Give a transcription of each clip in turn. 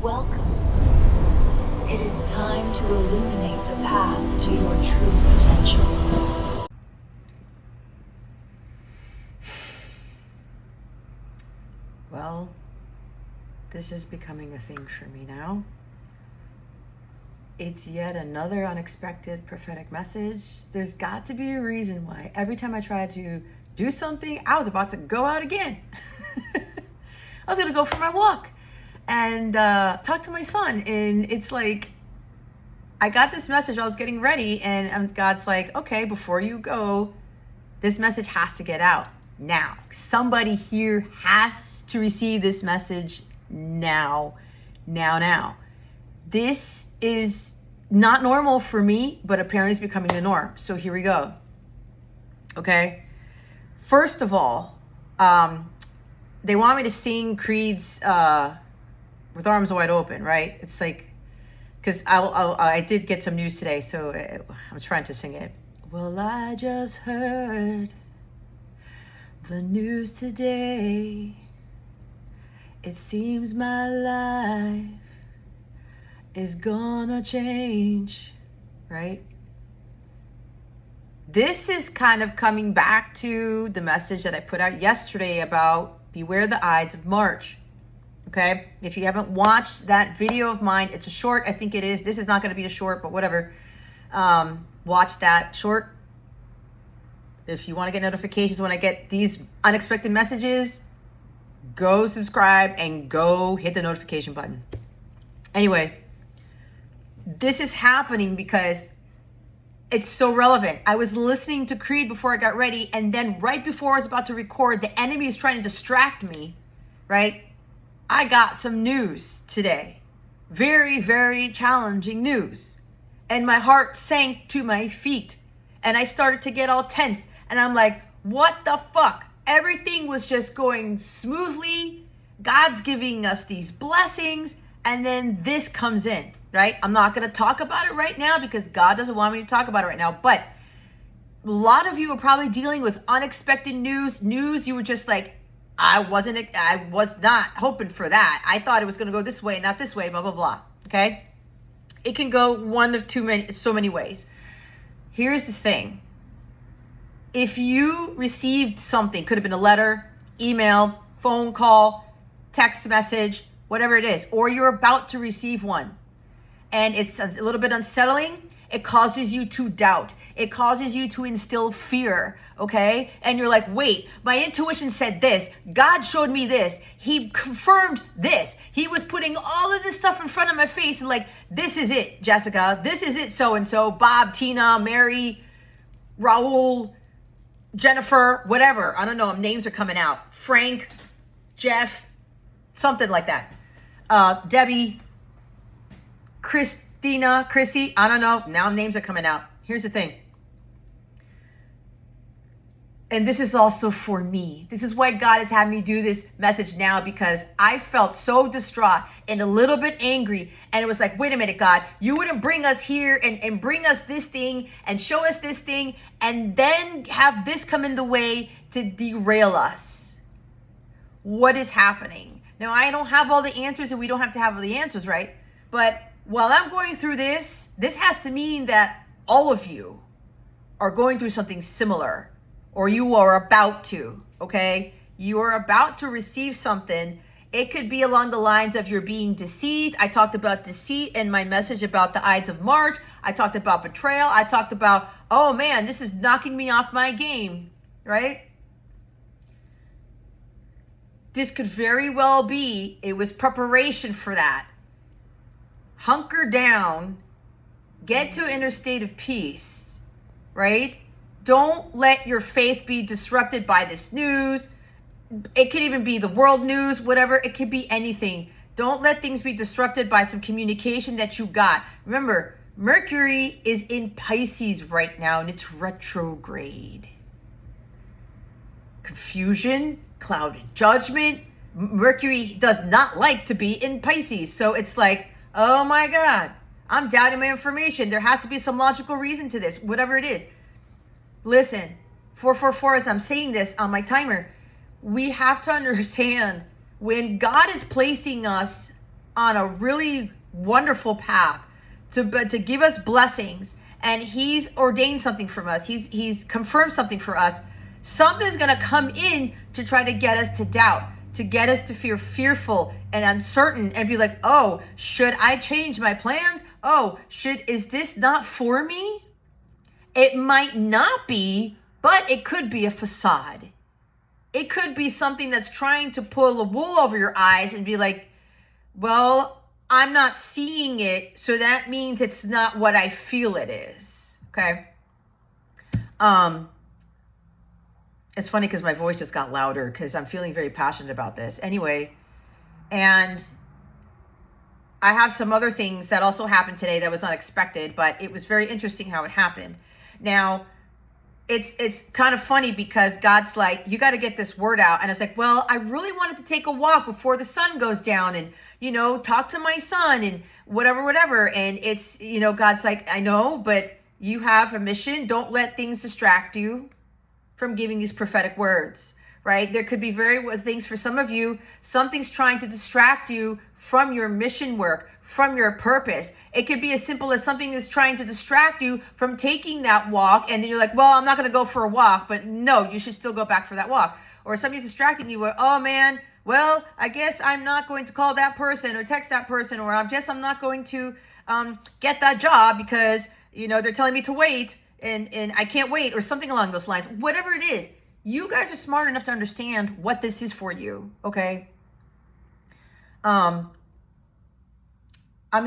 Welcome. It is time to illuminate the path to your true potential. Well, this is becoming a thing for me now. It's yet another unexpected prophetic message. There's got to be a reason why every time I try to do something, I was about to go out again. I was going to go for my walk and talk to my son. And it's like, I got this message, I was getting ready, and God's like, okay, before you go, this message has to get out now. Somebody here has to receive this message now. This is not normal for me, but apparently it's becoming the norm. So here we go. Okay. First of all, they want me to sing Creed's With Arms Wide Open, right? It's like, because I did get some news today, so I'm trying to sing it. Well, I just heard the news today. It seems my life is gonna change, right? This is kind of coming back to the message that I put out yesterday about beware the Ides of March. Okay, if you haven't watched that video of mine, it's a short, I think it is. This is not going to be a short, but whatever. Watch that short. If you want to get notifications when I get these unexpected messages, go subscribe and go hit the notification button. Anyway, this is happening because it's so relevant. I was listening to Creed before I got ready, and then right before I was about to record, the enemy is trying to distract me, right? I got some news today. Very, very challenging news. And my heart sank to my feet. And I started to get all tense. And I'm like, what the fuck? Everything was just going smoothly. God's giving us these blessings. And then this comes in, right? I'm not going to talk about it right now because God doesn't want me to talk about it right now. But a lot of you are probably dealing with unexpected news. You were just like, I was not hoping for that. I thought it was going to go this way, not this way, blah, blah, blah. Okay. It can go one of so many ways. Here's the thing. If you received something, could have been a letter, email, phone call, text message, whatever it is, or you're about to receive one, and it's a little bit unsettling, it causes you to doubt. It causes you to instill fear, okay? And you're like, wait, my intuition said this. God showed me this. He confirmed this. He was putting all of this stuff in front of my face and like, this is it, Jessica. This is it, so-and-so, Bob, Tina, Mary, Raul, Jennifer, whatever. I don't know. Names are coming out. Frank, Jeff, something like that. Debbie, Christina, Chrissy, I don't know. Now names are coming out. Here's the thing. And this is also for me. This is why God has had me do this message now, because I felt so distraught and a little bit angry. And it was like, wait a minute, God, you wouldn't bring us here and bring us this thing and show us this thing and then have this come in the way to derail us. What is happening? Now, I don't have all the answers and we don't have to have all the answers, right? But while I'm going through this has to mean that all of you are going through something similar, or you are about to, okay? You are about to receive something. It could be along the lines of you're being deceived. I talked about deceit in my message about the Ides of March. I talked about betrayal. I talked about, oh man, this is knocking me off my game, right? This could very well be, it was preparation for that. Hunker down, get to an inner state of peace, right? Don't let your faith be disrupted by this news. It could even be the world news, whatever. It could be anything. Don't let things be disrupted by some communication that you got. Remember, Mercury is in Pisces right now and it's retrograde. Confusion, clouded judgment. Mercury does not like to be in Pisces. So it's like, oh my God, I'm doubting my information. There has to be some logical reason to this, whatever it is. Listen, 444, as I'm saying this on my timer, we have to understand when God is placing us on a really wonderful path to give us blessings, and he's ordained something from us. He's confirmed something for us. Something's going to come in to try to get us to doubt, to get us to feel fearful and uncertain and be like, oh, should I change my plans? Oh, is this not for me? It might not be, but it could be a facade. It could be something that's trying to pull the wool over your eyes and be like, well, I'm not seeing it, so that means it's not what I feel it is. Okay. It's funny because my voice just got louder because I'm feeling very passionate about this. Anyway, and I have some other things that also happened today that was unexpected, but it was very interesting how it happened. Now, it's kind of funny because God's like, you got to get this word out. And I was like, well, I really wanted to take a walk before the sun goes down and, talk to my son and whatever. And it's, God's like, I know, but you have a mission. Don't let things distract you from giving these prophetic words, right? There could be things for some of you. Something's trying to distract you from your mission work, from your purpose. It could be as simple as something is trying to distract you from taking that walk. And then you're like, well, I'm not going to go for a walk, but no, you should still go back for that walk. Or something's distracting you. Oh man, well, I guess I'm not going to call that person or text that person, or I guess I'm not going to get that job because, they're telling me to wait. And I can't wait, or something along those lines. Whatever it is, you guys are smart enough to understand what this is for you, okay? I'm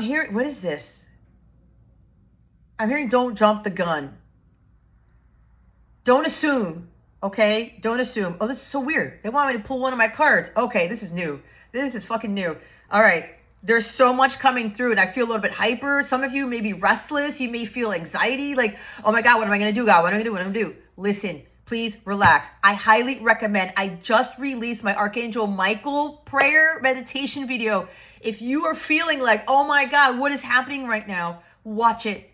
hearing, what is this? I'm hearing don't jump the gun. Don't assume, okay? Don't assume. Oh, this is so weird. They want me to pull one of my cards. Okay, this is new. This is fucking new. All right. There's so much coming through and I feel a little bit hyper. Some of you may be restless. You may feel anxiety. Like, oh my God, what am I going to do, God? What am I going to do? Listen, please relax. I highly recommend. I just released my Archangel Michael prayer meditation video. If you are feeling like, oh my God, what is happening right now? Watch it.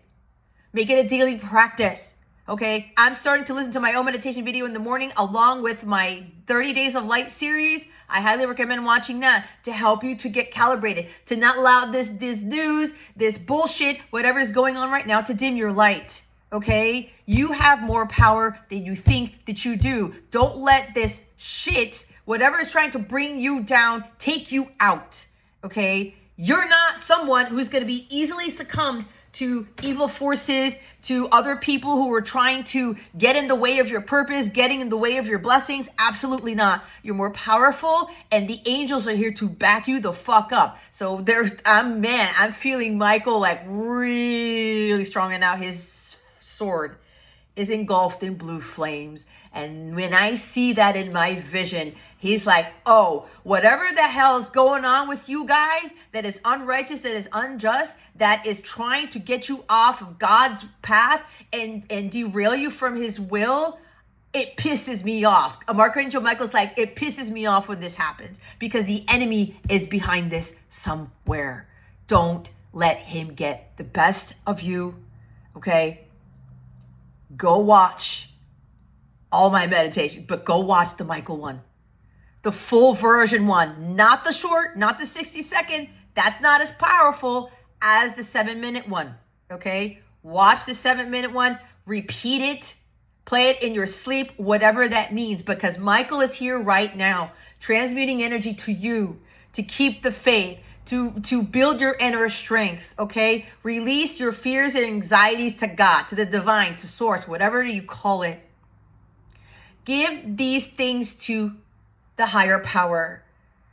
Make it a daily practice. Okay. I'm starting to listen to my own meditation video in the morning along with my 30 Days of Light series. I highly recommend watching that to help you to get calibrated, to not allow this news, this bullshit, whatever is going on right now to dim your light. Okay. You have more power than you think that you do. Don't let this shit, whatever is trying to bring you down, take you out. Okay. You're not someone who's going to be easily succumbed to evil forces, to other people who are trying to get in the way of your purpose, getting in the way of your blessings. Absolutely not. You're more powerful and the angels are here to back you the fuck up. So I'm feeling Michael like really strong, and now his sword is engulfed in blue flames. And when I see that in my vision, he's like, oh, whatever the hell is going on with you guys that is unrighteous, that is unjust, that is trying to get you off of God's path and derail you from his will, it pisses me off. Archangel Michael's like, it pisses me off when this happens because the enemy is behind this somewhere. Don't let him get the best of you, okay? Go watch all my meditation, but go watch the Michael one. The full version one, not the short, not the 60-second. That's not as powerful as the 7-minute one, okay? Watch the 7-minute one, repeat it, play it in your sleep, whatever that means, because Michael is here right now, transmuting energy to you, to keep the faith, to build your inner strength, okay? Release your fears and anxieties to God, to the divine, to source, whatever you call it. Give these things to the higher power,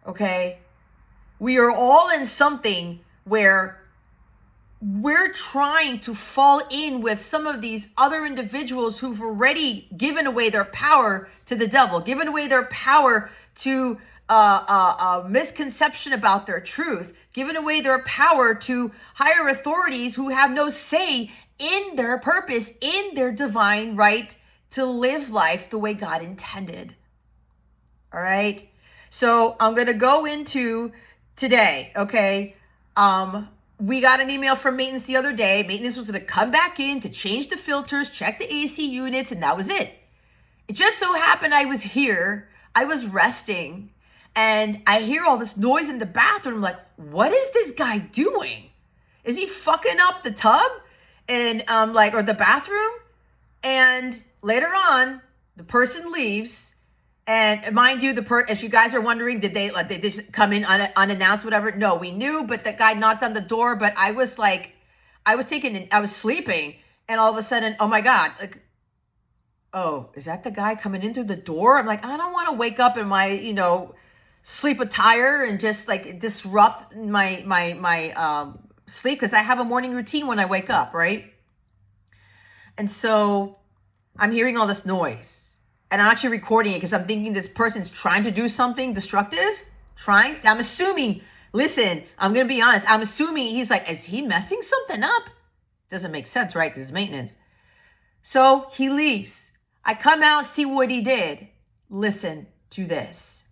okay? We are all in something where we're trying to fall in with some of these other individuals who've already given away their power to the devil, given away their power to a misconception about their truth, given away their power to higher authorities who have no say in their purpose, in their divine right to live life the way God intended. All right. So I'm going to go into today. Okay. We got an email from maintenance the other day. Maintenance was going to come back in to change the filters, check the AC units, and that was it. It just so happened I was here. I was resting and I hear all this noise in the bathroom. I'm like, what is this guy doing? Is he fucking up the tub and or the bathroom? And later on, the person leaves. And mind you, if you guys are wondering, did they just come in unannounced, whatever? No, we knew, but the guy knocked on the door. But I was sleeping, and all of a sudden, oh my God, like, oh, is that the guy coming in through the door? I'm like, I don't want to wake up in my, sleep attire and just like disrupt my sleep, because I have a morning routine when I wake up, right? And so I'm hearing all this noise. And I'm actually recording it because I'm thinking this person's trying to do something destructive. I'm assuming, listen, I'm going to be honest. I'm assuming he's like, is he messing something up? Doesn't make sense, right? Because it's maintenance. So he leaves. I come out, see what he did. Listen to this.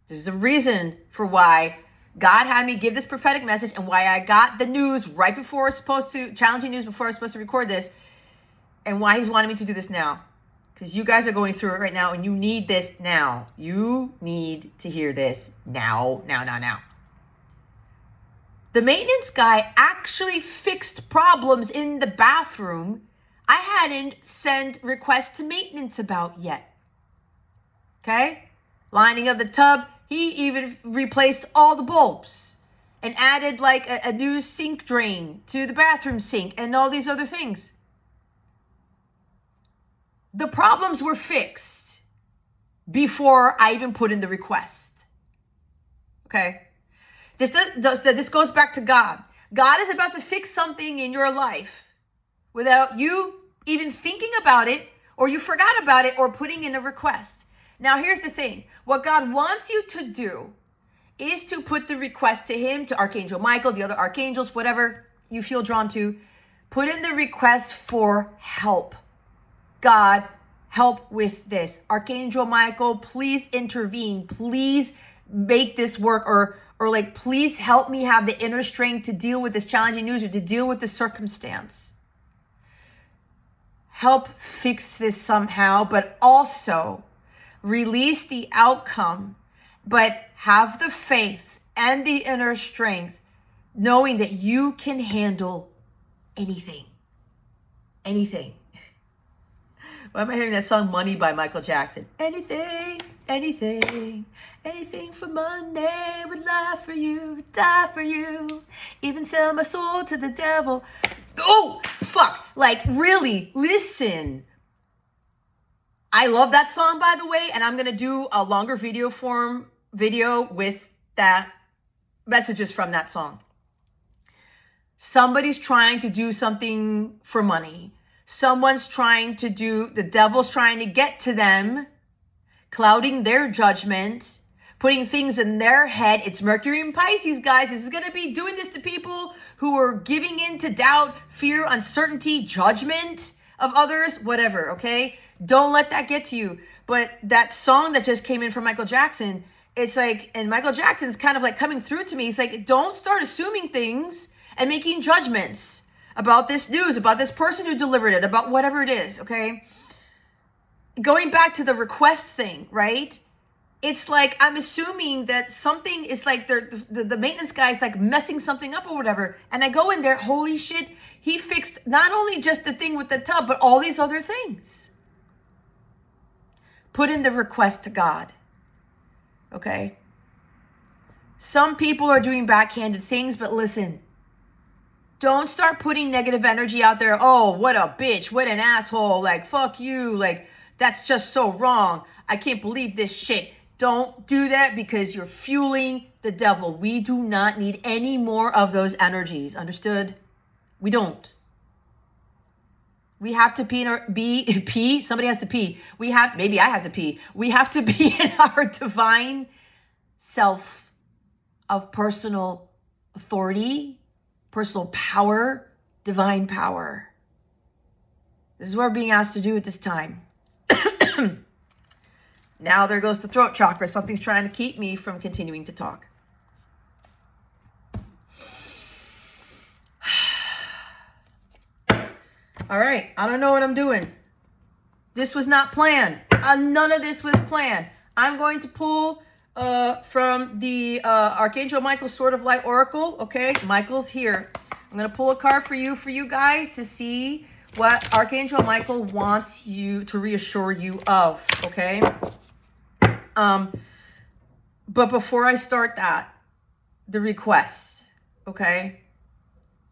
There's a reason for why God had me give this prophetic message and why I got the news right before I was supposed to, challenging news before I was supposed to record this, and why he's wanting me to do this now. Because you guys are going through it right now and you need this now. You need to hear this now. The maintenance guy actually fixed problems in the bathroom I hadn't sent requests to maintenance about yet. Okay? Lining of the tub, he even replaced all the bulbs and added like a new sink drain to the bathroom sink and all these other things. The problems were fixed before I even put in the request. Okay? This goes back to God. God is about to fix something in your life without you even thinking about it, or you forgot about it, or putting in a request. Now, here's the thing. What God wants you to do is to put the request to him, to Archangel Michael, the other archangels, whatever you feel drawn to. Put in the request for help. God, help with this. Archangel Michael, please intervene. Please make this work, or like, please help me have the inner strength to deal with this challenging news, or to deal with the circumstance. Help fix this somehow, but also release the outcome, but have the faith and the inner strength, knowing that you can handle anything. Anything. Why am I hearing that song Money by Michael Jackson? Anything for money, would lie for you, die for you, even sell my soul to the devil. Oh, fuck. Like, really, listen. I love that song, by the way, and I'm going to do a longer video with that messages from that song. Somebody's trying to do something for money. The devil's trying to get to them, clouding their judgment, putting things in their head. It's Mercury and Pisces, guys. This is going to be doing this to people who are giving in to doubt, fear, uncertainty, judgment of others, whatever, okay? Don't let that get to you. But that song that just came in from Michael Jackson, it's like, and Michael Jackson's kind of like coming through to me. He's like, don't start assuming things and making judgments about this news, about this person who delivered it, about whatever it is, okay? Going back to the request thing, right? It's like, I'm assuming that something is like, the maintenance guy is like messing something up or whatever. And I go in there, holy shit, he fixed not only just the thing with the tub, but all these other things. Put in the request to God, okay? Some people are doing backhanded things, but listen, don't start putting negative energy out there. Oh, what a bitch, what an asshole, like, fuck you, like, that's just so wrong. I can't believe this shit. Don't do that, because you're fueling the devil. We do not need any more of those energies. Understood? We don't. We have to pee. Somebody has to pee. Maybe I have to pee. We have to be in our divine self of personal authority, personal power, divine power. This is what we're being asked to do at this time. Now there goes the throat chakra. Something's trying to keep me from continuing to talk. All right. I don't know what I'm doing. This was not planned. None of this was planned. I'm going to pull from the Archangel Michael Sword of Light Oracle. Okay, Michael's here. I'm going to pull a card for you guys to see what Archangel Michael wants you to reassure you of. Okay. But before I start that, the requests, okay?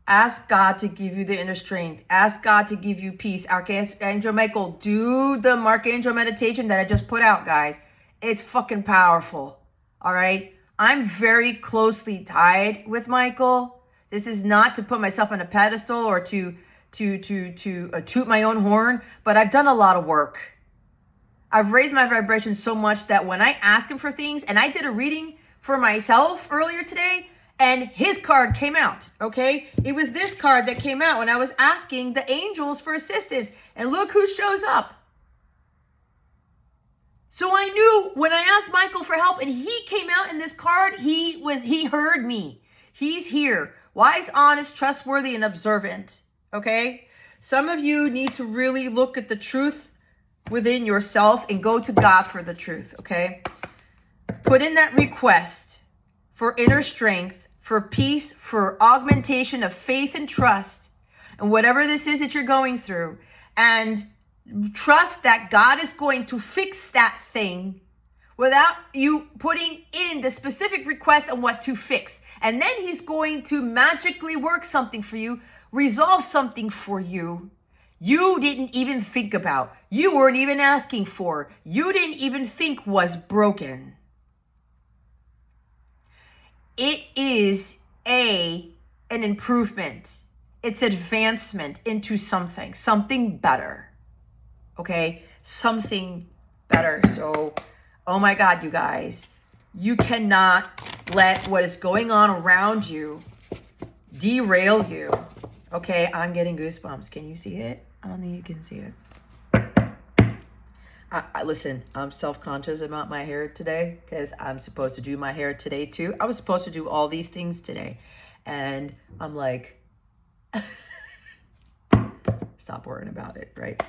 Ask God to give you the inner strength. Ask God to give you peace. Archangel Michael, do the Archangel meditation that I just put out, guys. It's fucking powerful, all right? I'm very closely tied with Michael. This is not to put myself on a pedestal or to toot my own horn, but I've done a lot of work. I've raised my vibration so much that when I ask him for things, and I did a reading for myself earlier today, and his card came out, okay? It was this card that came out when I was asking the angels for assistance, and look who shows up. So I knew when I asked Michael for help and he came out in this card, he heard me. He's here. Wise, honest, trustworthy, and observant, okay? Some of you need to really look at the truth within yourself and go to God for the truth, okay? Put in that request for inner strength, for peace, for augmentation of faith and trust, and whatever this is that you're going through, and trust that God is going to fix that thing without you putting in the specific request on what to fix. And then he's going to magically work something for you, resolve something for you you didn't even think about, you weren't even asking for, you didn't even think was broken. It is an improvement. It's advancement into something better. Okay? Something better. So, oh my God, you guys, you cannot let what is going on around you derail you. Okay, I'm getting goosebumps. Can you see it? I don't think you can see it. Listen, I'm self-conscious about my hair today because I'm supposed to do my hair today too. I was supposed to do all these things today. And I'm like, stop worrying about it, right?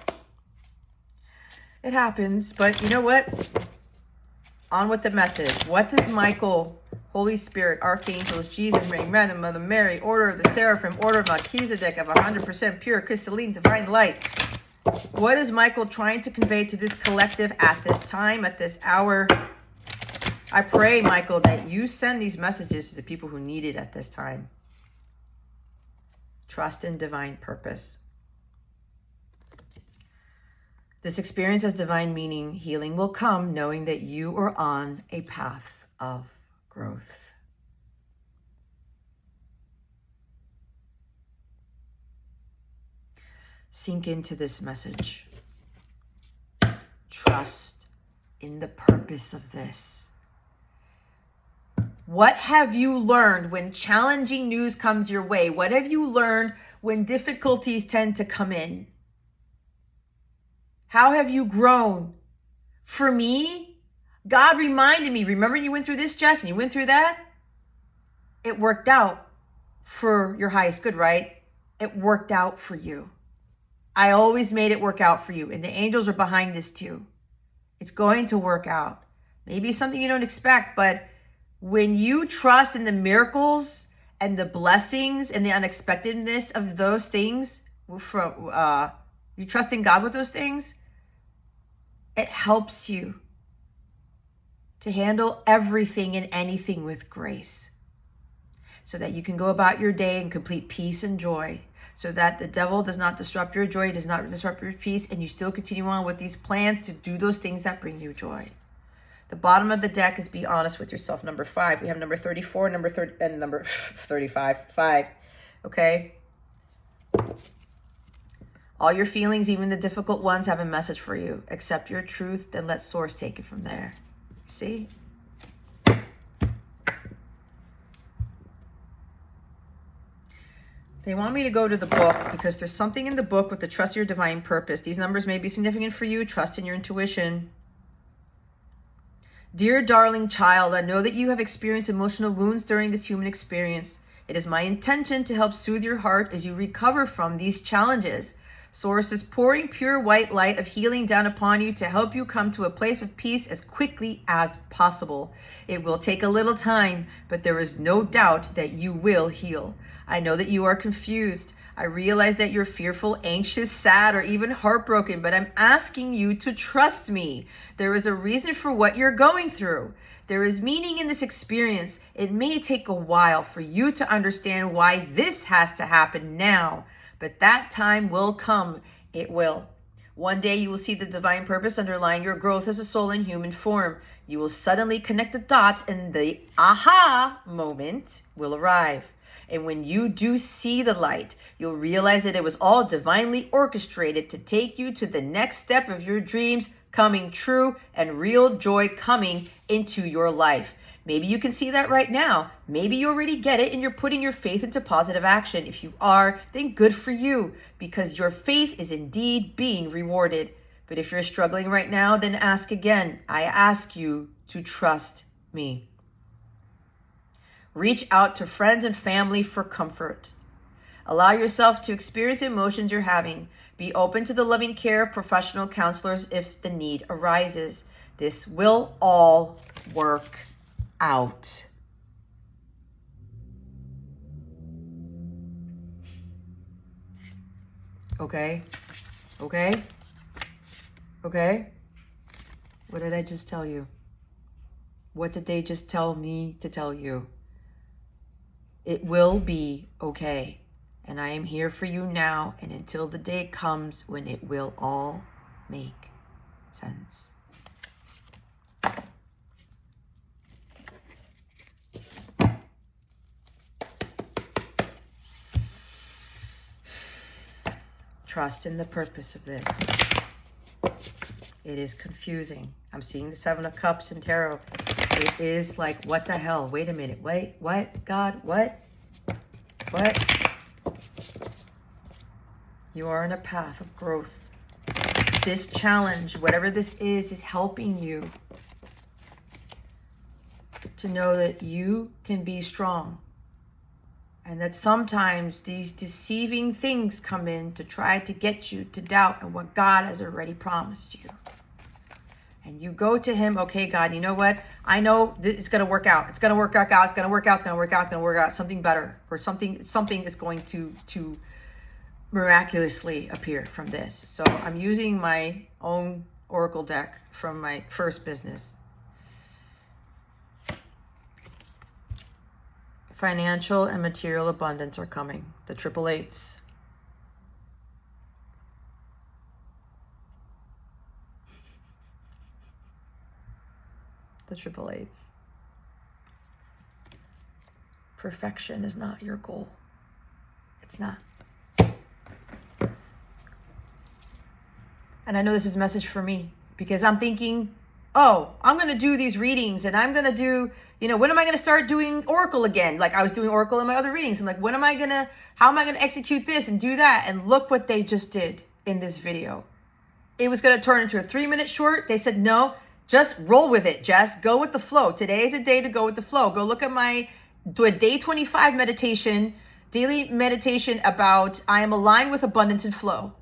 It happens, but you know what? On with the message. What does Michael, Holy Spirit, Archangels, Jesus, Mother Mary, Order of the Seraphim, Order of Melchizedek of 100% pure crystalline divine light, what is Michael trying to convey to this collective at this time, at this hour? I pray, Michael, that you send these messages to the people who need it at this time. Trust in divine purpose. This experience has divine meaning. Healing will come knowing that you are on a path of growth. Sink into this message. Trust in the purpose of this. What have you learned when challenging news comes your way? What have you learned when difficulties tend to come in? How have you grown? For me, God reminded me, remember you went through this, Jess, and you went through that? It worked out for your highest good, right? It worked out for you. I always made it work out for you. And the angels are behind this too. It's going to work out. Maybe something you don't expect, but when you trust in the miracles and the blessings and the unexpectedness of those things, you trust in God with those things, it helps you to handle everything and anything with grace so that you can go about your day in complete peace and joy, so that the devil does not disrupt your joy, does not disrupt your peace, and you still continue on with these plans to do those things that bring you joy. The bottom of the deck is be honest with yourself. Number 5. We have number 34, number 30, and number 35. 5. Okay? All your feelings, even the difficult ones, have a message for you. Accept your truth, then let source take it from there. See? They want me to go to the book because there's something in the book with the trust your divine purpose. These numbers may be significant for you. Trust in your intuition. Dear darling child, I know that you have experienced emotional wounds during this human experience. It is my intention to help soothe your heart as you recover from these challenges. Source is pouring pure white light of healing down upon you to help you come to a place of peace as quickly as possible. It will take a little time, but there is no doubt that you will heal. I know that you are confused. I realize that you're fearful, anxious, sad, or even heartbroken, but I'm asking you to trust me. There is a reason for what you're going through. There is meaning in this experience. It may take a while for you to understand why this has to happen now, but that time will come. It will. One day you will see the divine purpose underlying your growth as a soul in human form. You will suddenly connect the dots and the aha moment will arrive. And when you do see the light, you'll realize that it was all divinely orchestrated to take you to the next step of your dreams coming true and real joy coming into your life. Maybe you can see that right now. Maybe you already get it and you're putting your faith into positive action. If you are, then good for you, because your faith is indeed being rewarded. But if you're struggling right now, then ask again. I ask you to trust me. Reach out to friends and family for comfort. Allow yourself to experience the emotions you're having. Be open to the loving care of professional counselors if the need arises. This will all work out. Okay? Okay? Okay? What did I just tell you? What did they just tell me to tell you? It will be okay. And I am here for you now and until the day comes when it will all make sense. Trust in the purpose of this. It is confusing. I'm seeing the Seven of Cups in Tarot. It is like, what the hell? Wait a minute. Wait, what? God, what? What? You are on a path of growth. This challenge, whatever this is helping you to know that you can be strong. And that sometimes these deceiving things come in to try to get you to doubt on what God has already promised you. And you go to him, okay, God, you know what? I know this is going to work out. It's going to work out, God. It's going to work out. It's going to work out. It's going to work out. Something better or something is going to miraculously appear from this. So I'm using my own oracle deck from my first business. Financial and material abundance are coming. The 888s. The 888s. Perfection is not your goal. It's not. And I know this is a message for me because I'm thinking, oh, I'm going to do these readings and I'm going to do, when am I going to start doing Oracle again? Like I was doing Oracle in my other readings. I'm like, how am I going to execute this and do that? And look what they just did in this video. It was going to turn into a 3-minute short. They said, no, just roll with it, Jess. Go with the flow. Today is a day to go with the flow. Go look at do a day 25 meditation, daily meditation about I am aligned with abundance and flow.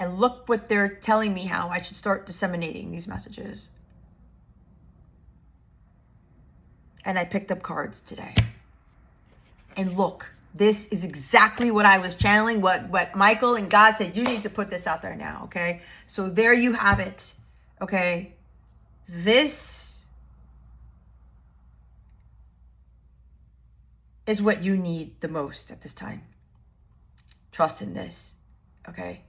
And look what they're telling me how I should start disseminating these messages. And I picked up cards today. And look, this is exactly what I was channeling, what Michael and God said, you need to put this out there now, okay? So there you have it, okay? This is what you need the most at this time. Trust in this, okay?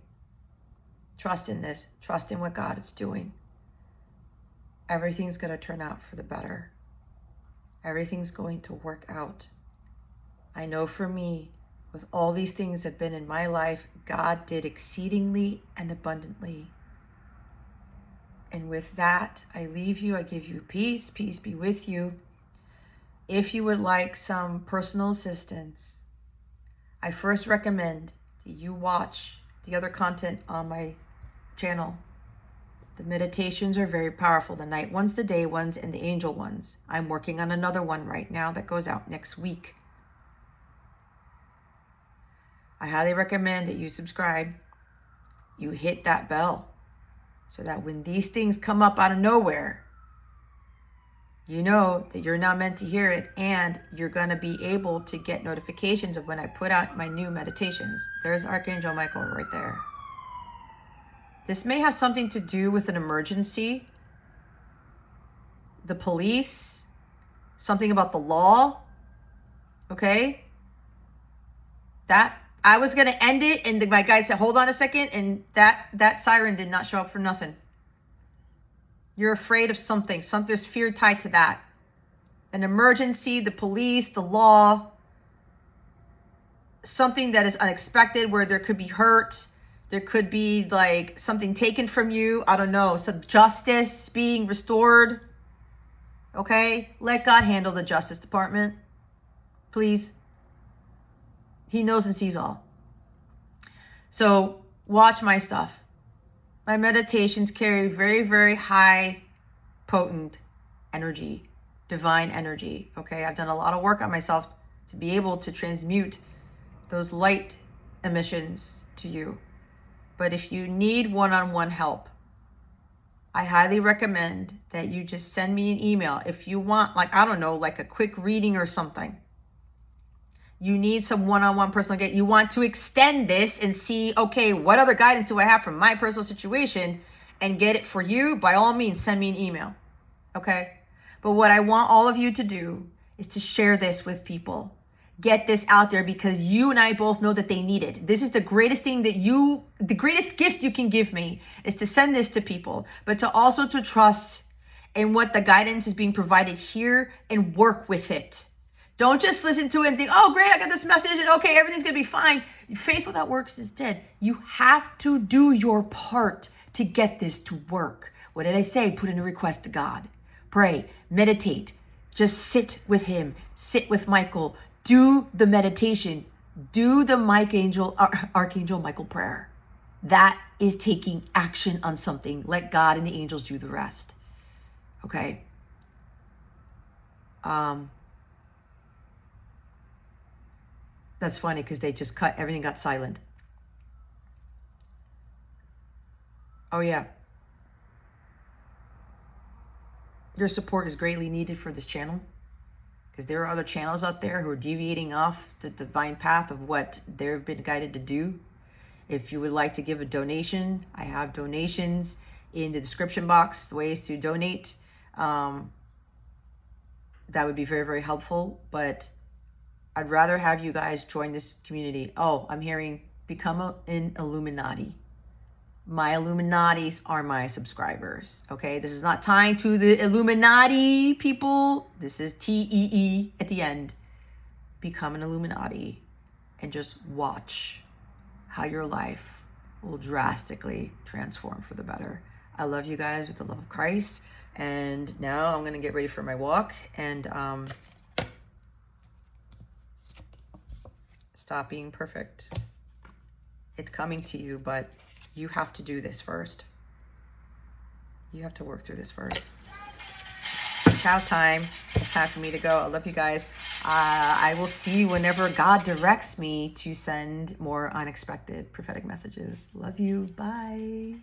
Trust in this. Trust in what God is doing. Everything's going to turn out for the better. Everything's going to work out. I know for me, with all these things that have been in my life, God did exceedingly and abundantly. And with that, I leave you. I give you peace. Peace be with you. If you would like some personal assistance, I first recommend that you watch the other content on my channel. The meditations are very powerful. The night ones, the day ones, and the angel ones. I'm working on another one right now that goes out next week. I highly recommend that you subscribe. You hit that bell so that when these things come up out of nowhere, you know that you're not meant to hear it, and you're going to be able to get notifications of when I put out my new meditations. There's Archangel Michael right there. This may have something to do with an emergency, the police, something about the law, okay? That I was going to end it, and my guy said, hold on a second, and that siren did not show up for nothing. You're afraid of something. There's fear tied to that. An emergency, the police, the law, something that is unexpected where there could be hurt. There could be like something taken from you. I don't know. Some justice being restored. Okay? Let God handle the Justice Department. Please. He knows and sees all. So watch my stuff. My meditations carry very, very high, potent energy, divine energy. Okay? I've done a lot of work on myself to be able to transmute those light emissions to you. But if you need one-on-one help, I highly recommend that you just send me an email. If you want, like, I don't know, like a quick reading or something. You need some one-on-one personal guidance. You want to extend this and see, okay, what other guidance do I have from my personal situation and get it for you? By all means, send me an email. Okay? But what I want all of you to do is to share this with people. Get this out there, because you and I both know that they need it. This is the greatest thing the greatest gift you can give me is to send this to people, but to also to trust in what the guidance is being provided here and work with it. Don't just listen to it and think, oh, great, I got this message and okay, everything's going to be fine. Faith without works is dead. You have to do your part to get this to work. What did I say? Put in a request to God. Pray, meditate, just sit with him, sit with Michael. Do the meditation. Do the Archangel Michael prayer. That is taking action on something. Let God and the angels do the rest. Okay? That's funny because they just cut. Everything got silent. Oh, yeah. Your support is greatly needed for this channel, because there are other channels out there who are deviating off the divine path of what they've been guided to do. If you would like to give a donation, I have donations in the description box, the ways to donate. That would be very, very helpful. But I'd rather have you guys join this community. Oh, I'm hearing become an Illuminati. My Illuminatis are my subscribers. Okay, this is not tying to the Illuminati people. This is TEE at the end. Become an Illuminati and just watch how your life will drastically transform for the better. I love you guys with the love of Christ. And now I'm going to get ready for my walk and stop being perfect. It's coming to you, but you have to do this first. You have to work through this first. Ciao time. It's time for me to go. I love you guys. I will see you whenever God directs me to send more unexpected prophetic messages. Love you. Bye.